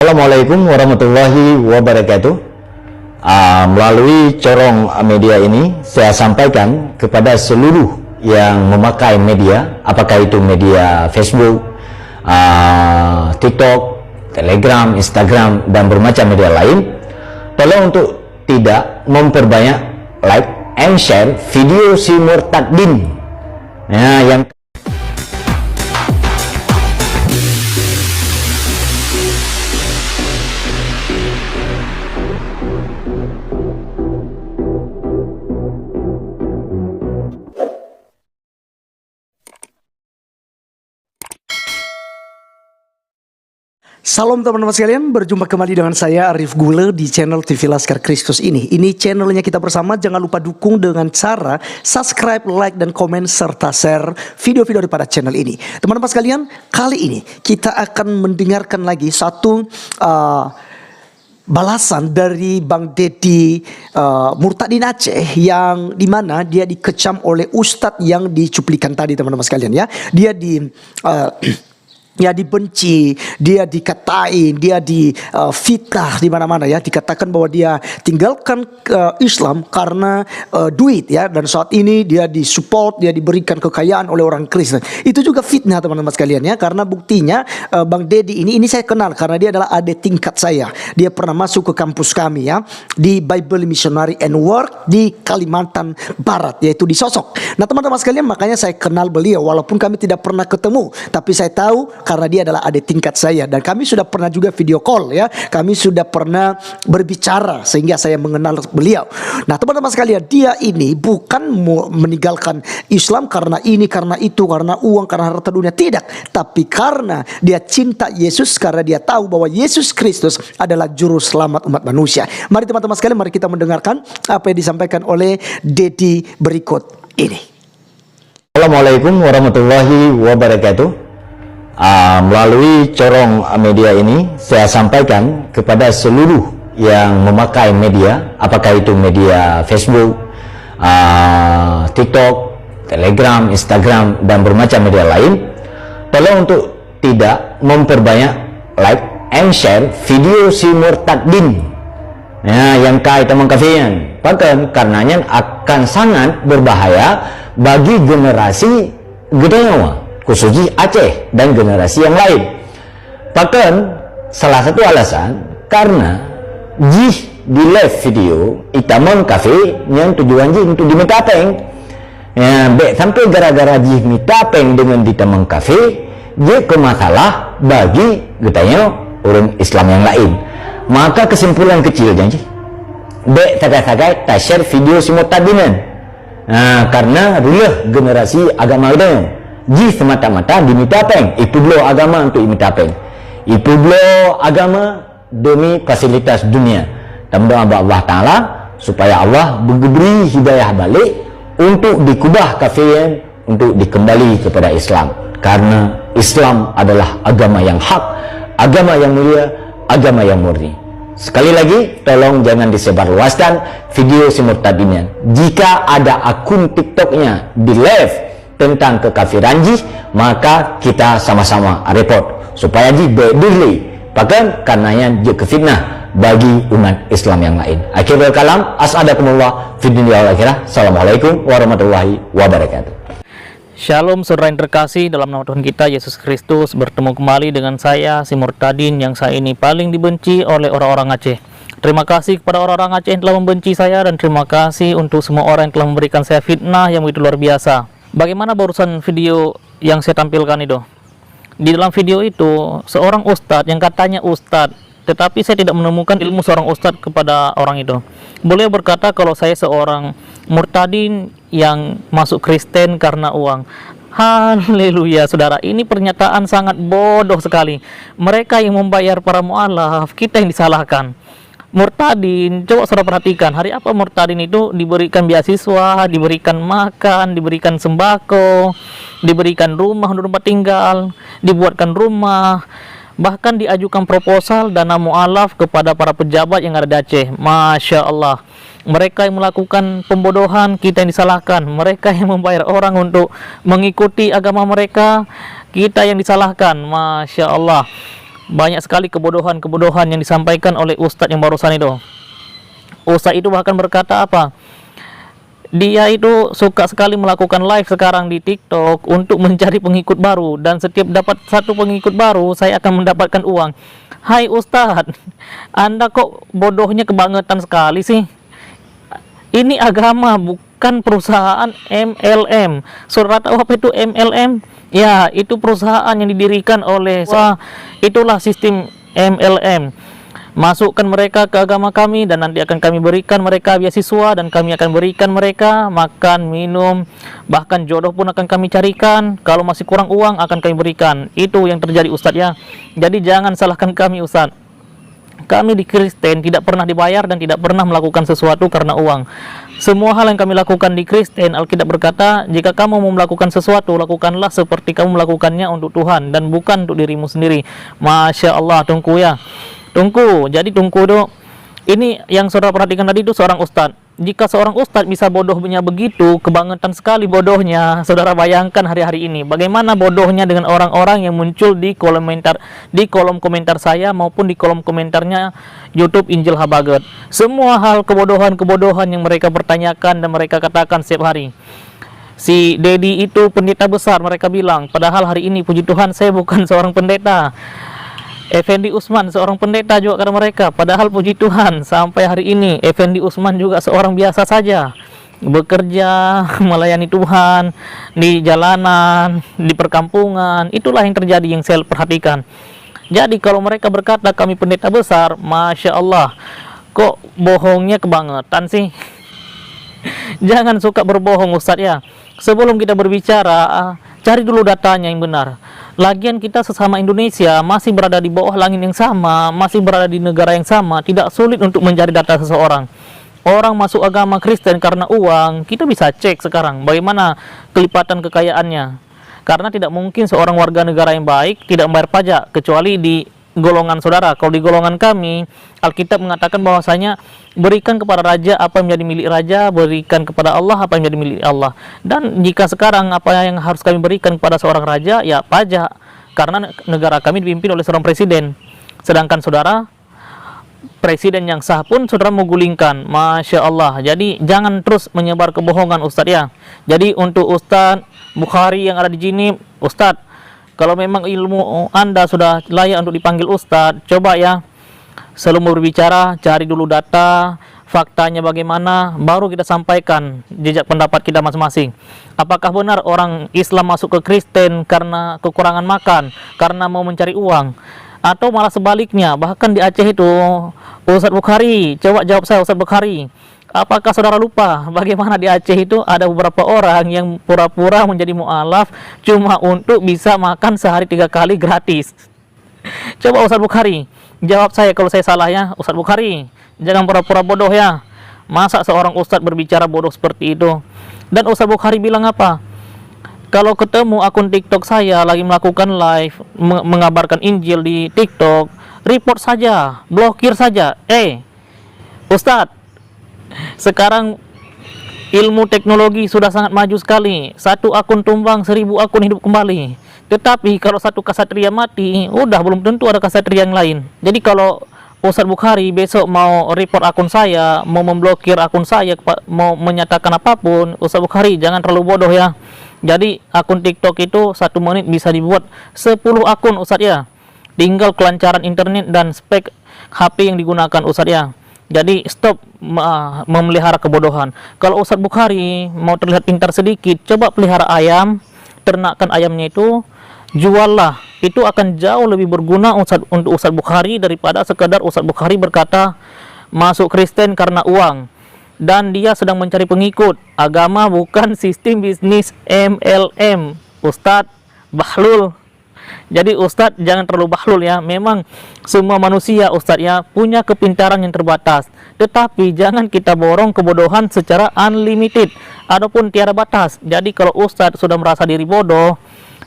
Assalamualaikum warahmatullahi wabarakatuh. Melalui corong media ini saya sampaikan kepada seluruh yang memakai media, apakah itu media Facebook, TikTok, Telegram, Instagram, dan bermacam media lain, tolong untuk tidak memperbanyak like and share video si Murtadin yang Salam teman-teman sekalian, berjumpa kembali dengan saya Arif Gule di channel TV Laskar Kristus ini. Ini channelnya kita bersama, jangan lupa dukung dengan cara subscribe, like, dan komen, serta share video-video daripada channel ini. Teman-teman sekalian, kali ini kita akan mendengarkan lagi satu balasan dari Bang Deddy Murtadin Aceh, yang dimana dia dikecam oleh ustadz yang dicuplikan tadi, teman-teman sekalian ya. Dia dibenci, dia dikatain, dia difitnah di mana-mana ya, dikatakan bahwa dia tinggalkan Islam karena duit ya, dan saat ini dia disupport, dia diberikan kekayaan oleh orang Kristen. Itu juga fitnah teman-teman sekalian ya, karena buktinya Bang Deddy ini saya kenal karena dia adalah adik tingkat saya. Dia pernah masuk ke kampus kami ya, di Bible Missionary and Work di Kalimantan Barat, yaitu di Sosok. Nah teman-teman sekalian, makanya saya kenal beliau walaupun kami tidak pernah ketemu, tapi saya tahu karena dia adalah adik tingkat saya, dan kami sudah pernah juga video call ya, kami sudah pernah berbicara sehingga saya mengenal beliau. Nah teman-teman sekalian, dia ini bukan meninggalkan Islam karena ini, karena itu, karena uang, karena harta dunia, tidak, tapi karena dia cinta Yesus, karena dia tahu bahwa Yesus Kristus adalah juru selamat umat manusia. Mari teman-teman sekalian, mari kita mendengarkan apa yang disampaikan oleh Deddy berikut ini. Assalamualaikum warahmatullahi wabarakatuh. Melalui corong media ini saya sampaikan kepada seluruh yang memakai media, apakah itu media Facebook, TikTok, Telegram, Instagram, dan bermacam media lain, tolong untuk tidak memperbanyak like and share video si Murtadin yang kait teman kafian, bahkan karenanya akan sangat berbahaya bagi generasi Gedewa, khususnya Aceh dan generasi yang lain. Bahkan salah satu alasan karena jih di live video itaman kafe yang tujuan jih untuk dimitapeng ya, sampai gara-gara jih mitapeng dengan di taman kafe dia ke masalah bagi getanya orang Islam yang lain. Maka kesimpulan kecil janji sagai-sagai tak share video si Murtadinan karena rulah generasi agama itu ji semata-mata dimitapeng, itu belum agama untuk dimitapeng, itu belum agama demi fasilitas dunia. Tambah Allah Ta'ala supaya Allah beri hidayah balik untuk dikubah kafir, untuk dikembali kepada Islam, karena Islam adalah agama yang hak, agama yang mulia, agama yang murni. Sekali lagi, tolong jangan disebarluaskan video si Murtadinnya. Jika ada akun TikToknya di live tentang kekafiran jih, maka kita sama-sama report supaya jih berdiri, bahkan karenanya jih kefitnah bagi umat Islam yang lain. Akhirul kalam, as'adakumullah fid dunya wal akhirah. Assalamualaikum warahmatullahi wabarakatuh. Shalom saudara yang terkasih, dalam nama Tuhan kita Yesus Kristus, bertemu kembali dengan saya si Murtadin yang saya ini paling dibenci oleh orang-orang Aceh. Terima kasih kepada orang-orang Aceh yang telah membenci saya, dan terima kasih untuk semua orang yang telah memberikan saya fitnah yang begitu luar biasa. Bagaimana barusan video yang saya tampilkan itu? Di dalam video itu seorang ustadz yang katanya ustadz, tetapi saya tidak menemukan ilmu seorang ustadz kepada orang itu. Beliau berkata kalau saya seorang Murtadin yang masuk Kristen karena uang. Haleluya saudara, ini pernyataan sangat bodoh sekali. Mereka yang membayar para mu'alaf, kita yang disalahkan. Murtadin, coba saudara perhatikan, hari apa Murtadin itu diberikan beasiswa, diberikan makan, diberikan sembako, diberikan rumah untuk tempat tinggal, dibuatkan rumah, bahkan diajukan proposal dana mu'alaf kepada para pejabat yang ada di Aceh. Masya Allah, mereka yang melakukan pembodohan, kita yang disalahkan. Mereka yang membayar orang untuk mengikuti agama mereka, kita yang disalahkan. Masya Allah. Banyak sekali kebodohan-kebodohan yang disampaikan oleh Ustadz yang barusan itu. Ustadz itu bahkan berkata apa? Dia itu suka sekali melakukan live sekarang di TikTok untuk mencari pengikut baru, dan setiap dapat satu pengikut baru saya akan mendapatkan uang. Hai Ustadz, Anda kok bodohnya kebangetan sekali sih? Ini agama, bukan perusahaan MLM. Saudara tahu apa itu MLM? Ya, itu perusahaan yang didirikan oleh itulah sistem MLM. Masukkan mereka ke agama kami dan nanti akan kami berikan mereka beasiswa, dan kami akan berikan mereka makan, minum, bahkan jodoh pun akan kami carikan. Kalau masih kurang uang akan kami berikan. Itu yang terjadi Ustadz ya. Jadi jangan salahkan kami Ustadz. Kami di Kristen tidak pernah dibayar dan tidak pernah melakukan sesuatu karena uang. Semua hal yang kami lakukan di Kristen, Alkitab berkata, jika kamu mau melakukan sesuatu, lakukanlah seperti kamu melakukannya untuk Tuhan dan bukan untuk dirimu sendiri. Masya Allah, tunggu ya. Tunggu, jadi tunggu dong. Ini yang saudara perhatikan tadi itu seorang ustadz. Jika seorang ustadz bisa bodohnya begitu, kebangetan sekali bodohnya, saudara bayangkan hari-hari ini bagaimana bodohnya dengan orang-orang yang muncul di kolom komentar saya maupun di kolom komentarnya YouTube Injil Habagat. Semua hal kebodohan-kebodohan yang mereka pertanyakan dan mereka katakan setiap hari. Si Dedi itu pendeta besar, mereka bilang, padahal hari ini puji Tuhan saya bukan seorang pendeta. Effendi Usman seorang pendeta juga kata mereka, padahal puji Tuhan sampai hari ini Effendi Usman juga seorang biasa saja, bekerja melayani Tuhan di jalanan, di perkampungan. Itulah yang terjadi yang saya perhatikan. Jadi kalau mereka berkata kami pendeta besar, Masya Allah, kok bohongnya kebangetan sih. Jangan suka berbohong Ustadz ya. Sebelum kita berbicara, cari dulu datanya yang benar. Lagian kita sesama Indonesia masih berada di bawah langit yang sama, masih berada di negara yang sama. Tidak sulit untuk mencari data seseorang. Orang masuk agama Kristen karena uang, kita bisa cek sekarang bagaimana kelipatan kekayaannya. Karena tidak mungkin seorang warga negara yang baik tidak membayar pajak, kecuali di golongan saudara. Kalau di golongan kami, Alkitab mengatakan bahwasanya berikan kepada raja apa yang menjadi milik raja, berikan kepada Allah apa yang menjadi milik Allah. Dan jika sekarang apa yang harus kami berikan kepada seorang raja, ya pajak, karena negara kami dipimpin oleh seorang presiden. Sedangkan saudara, presiden yang sah pun saudara mau gulingkan. Masya Allah. Jadi jangan terus menyebar kebohongan Ustadz ya. Jadi untuk Ustadz Bukhari yang ada di sini, Ustadz, kalau memang ilmu Anda sudah layak untuk dipanggil Ustadz, coba ya, sebelum berbicara, cari dulu data, faktanya bagaimana, baru kita sampaikan jejak pendapat kita masing-masing. Apakah benar orang Islam masuk ke Kristen karena kekurangan makan, karena mau mencari uang, atau malah sebaliknya? Bahkan di Aceh itu, Ustadz Bukhari, coba jawab saya Ustadz Bukhari, apakah saudara lupa bagaimana di Aceh itu ada beberapa orang yang pura-pura menjadi mu'alaf cuma untuk bisa makan sehari 3 kali gratis? Coba Ustadz Bukhari jawab saya kalau saya salah ya. Ustadz Bukhari, jangan pura-pura bodoh ya. Masa seorang ustadz berbicara bodoh seperti itu? Dan Ustadz Bukhari bilang apa? Kalau ketemu akun TikTok saya lagi melakukan live mengabarkan Injil di TikTok, report saja, blokir saja. Ustadz, sekarang ilmu teknologi sudah sangat maju sekali. Satu akun tumbang, 1000 akun hidup kembali. Tetapi kalau satu kasatria mati, udah belum tentu ada kasatria yang lain. Jadi kalau Ustadz Bukhari besok mau report akun saya, mau memblokir akun saya, mau menyatakan apapun, Ustadz Bukhari jangan terlalu bodoh ya. Jadi akun TikTok itu 1 menit bisa dibuat 10 akun Ustadz ya. Tinggal kelancaran internet dan spek HP yang digunakan Ustadz ya. Jadi stop memelihara kebodohan. Kalau Ustadz Bukhari mau terlihat pintar sedikit, coba pelihara ayam, ternakkan ayamnya itu, juallah. Itu akan jauh lebih berguna untuk Ustadz Bukhari daripada sekadar Ustadz Bukhari berkata masuk Kristen karena uang dan dia sedang mencari pengikut. Agama bukan sistem bisnis MLM Ustadz Bahlul. Jadi Ustadz jangan terlalu bahlul ya. Memang semua manusia Ustadz ya punya kepintaran yang terbatas, tetapi jangan kita borong kebodohan secara unlimited ataupun tiada batas. Jadi kalau Ustadz sudah merasa diri bodoh,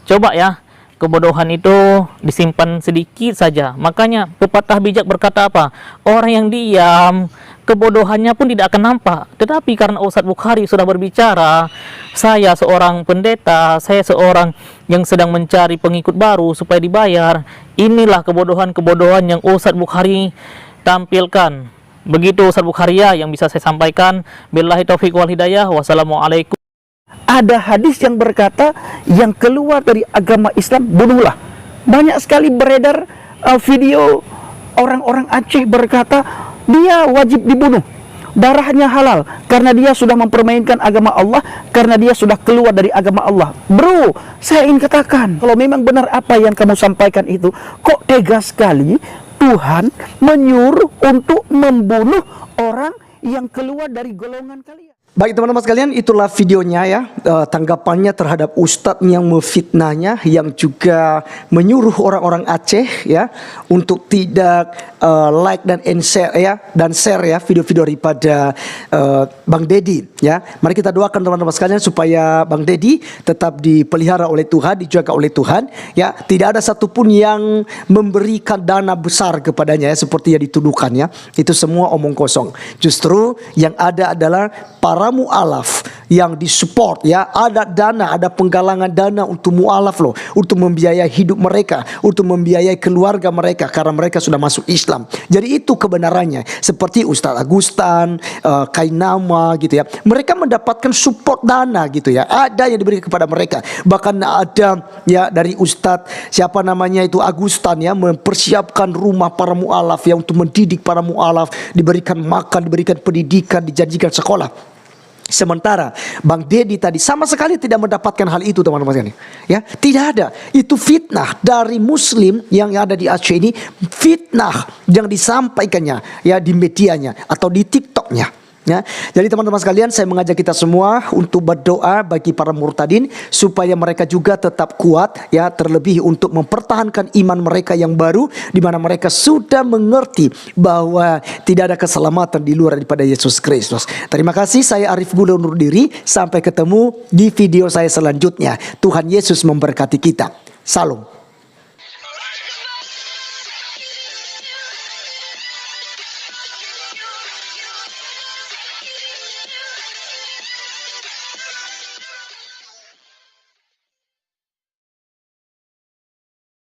coba ya, kebodohan itu disimpan sedikit saja. Makanya pepatah bijak berkata apa? Orang yang diam kebodohannya pun tidak akan nampak. Tetapi karena Ustadz Bukhari sudah berbicara, saya seorang pendeta, saya seorang yang sedang mencari pengikut baru supaya dibayar, inilah kebodohan-kebodohan yang Ustadz Bukhari tampilkan. Begitu Ustadz Bukharia yang bisa saya sampaikan. Billahi taufiq wal hidayah. Wassalamualaikum. Ada hadis yang berkata, yang keluar dari agama Islam bunuhlah. Banyak sekali beredar video orang-orang Aceh berkata dia wajib dibunuh, darahnya halal karena dia sudah mempermainkan agama Allah, karena dia sudah keluar dari agama Allah. Bro, saya ingin katakan, kalau memang benar apa yang kamu sampaikan itu, kok tega sekali Tuhan menyuruh untuk membunuh orang yang keluar dari golongan kalian. Baik teman-teman sekalian, itulah videonya ya, tanggapannya terhadap ustadz yang memfitnahnya, yang juga menyuruh orang-orang Aceh ya untuk tidak like dan share ya, video-video daripada Bang Dedi ya. Mari kita doakan teman-teman sekalian supaya Bang Dedi tetap dipelihara oleh Tuhan, dijaga oleh Tuhan ya. Tidak ada satupun yang memberikan dana besar kepadanya ya, seperti yang dituduhkan ya. Itu semua omong kosong. Justru yang ada adalah para mu'alaf yang disupport ya, ada dana, ada penggalangan dana untuk mu'alaf loh, untuk membiayai hidup mereka, untuk membiayai keluarga mereka karena mereka sudah masuk Islam. Jadi itu kebenarannya. Seperti Ustadz Agustan, Kainama gitu ya, mereka mendapatkan support dana gitu ya, ada yang diberikan kepada mereka. Bahkan ada ya dari Ustadz siapa namanya itu Agustan ya, mempersiapkan rumah para mu'alaf ya, untuk mendidik para mu'alaf, diberikan makan, diberikan pendidikan, dijanjikan sekolah. Sementara Bang Dedi tadi sama sekali tidak mendapatkan hal itu teman-teman sekalian. Ya, tidak ada. Itu fitnah dari Muslim yang ada di Aceh ini, fitnah yang disampaikannya ya di medianya atau di TikToknya. Ya, jadi teman-teman sekalian, saya mengajak kita semua untuk berdoa bagi para murtadin supaya mereka juga tetap kuat ya, terlebih untuk mempertahankan iman mereka yang baru, di mana mereka sudah mengerti bahwa tidak ada keselamatan di luar daripada Yesus Kristus. Terima kasih, saya Arif Gula undur diri, sampai ketemu di video saya selanjutnya. Tuhan Yesus memberkati kita. Salam.